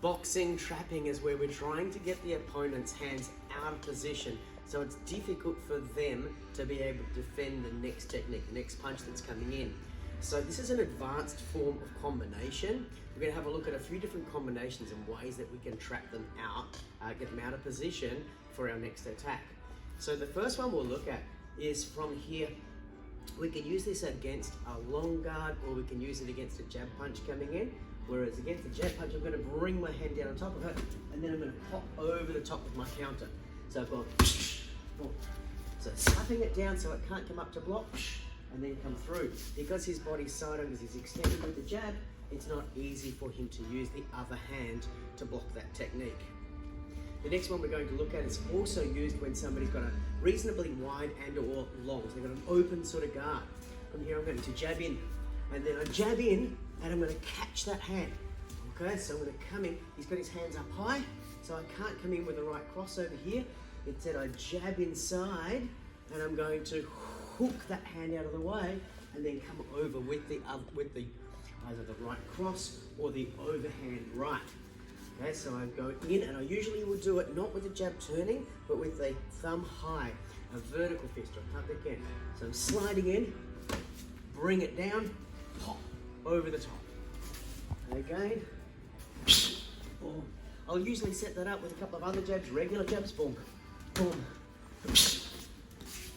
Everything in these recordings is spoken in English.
Boxing, trapping is where we're trying to get the opponent's hands out of position, so it's difficult for them to be able to defend the next technique, the next punch that's coming in. So this is an advanced form of combination. We're going to have a look at a few different combinations and ways that we can trap them out, get them out of position for our next attack. So the first one we'll look at is from here. We can use this against a long guard, or we can use it against a jab punch coming in. Whereas against the jab punch, I'm going to bring my hand down on top of it, and then I'm going to pop over the top of my counter. So I've gone, so slapping it down so it can't come up to block, and then come through. Because his body's sidearm is extended with the jab, it's not easy for him to use the other hand to block that technique. The next one we're going to look at is also used when somebody's got a reasonably wide and or long. So they've got an open sort of guard. From here I'm going to jab in, and then I jab in, and I'm going to catch that hand. Okay, so I'm going to come in. He's got his hands up high, so I can't come in with the right cross over here. Instead I jab inside, and I'm going to hook that hand out of the way, and then come over with the either the right cross or the overhand right. Okay, so I go in, and I usually will do it not with the jab turning, but with the thumb high, a vertical fist, or up again. So I'm sliding in, bring it down, pop over the top. And again, boom. I'll usually set that up with a couple of other jabs, regular jabs, boom, boom,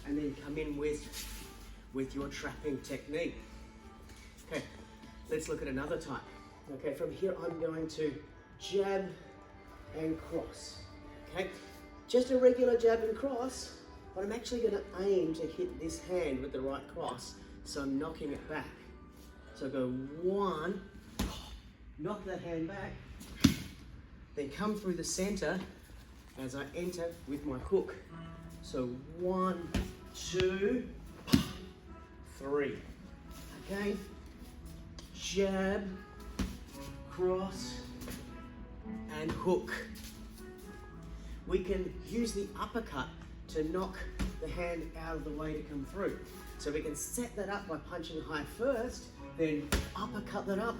and then come in with your trapping technique. Okay, let's look at another type. Okay, from here I'm going to jab and cross. Okay, just a regular jab and cross, but I'm actually going to aim to hit this hand with the right cross, so I'm knocking it back. So I go one, knock that hand back, then come through the center as I enter with my hook. So 1, 2, 3. Okay, jab, cross, and hook. We can use the uppercut to knock the hand out of the way to come through. So we can set that up by punching high first, then uppercut that up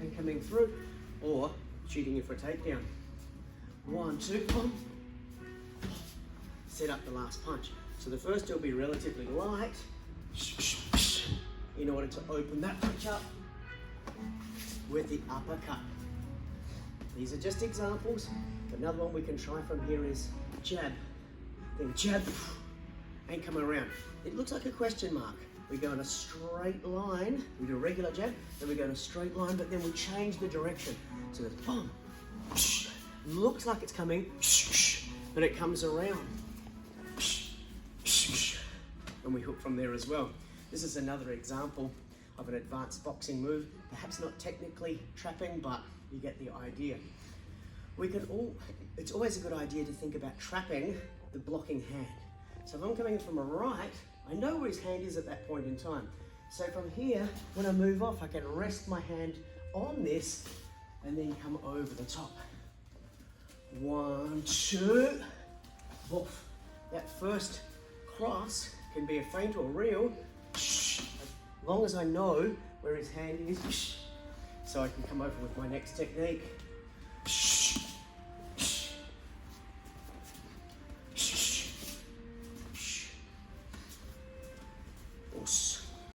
and coming through, or shooting you for a takedown. 1, 2, boom. Set up the last punch. So the first two will be relatively light in order to open that punch up with the uppercut. These are just examples. Another one we can try from here is jab, then jab, and come around. It looks like a question mark. We go in a straight line, we do a regular jab, then we go in a straight line, but then we change the direction. So it's boom, looks like it's coming, but it comes around. And we hook from there as well. This is another example of an advanced boxing move, perhaps not technically trapping, but you get the idea. It's always a good idea to think about trapping the blocking hand. So if I'm coming in from a right, I know where his hand is at that point in time. So from here, when I move off, I can rest my hand on this and then come over the top. 1, 2, woof. That first cross can be a feint or real, as long as I know where his hand is, so I can come over with my next technique.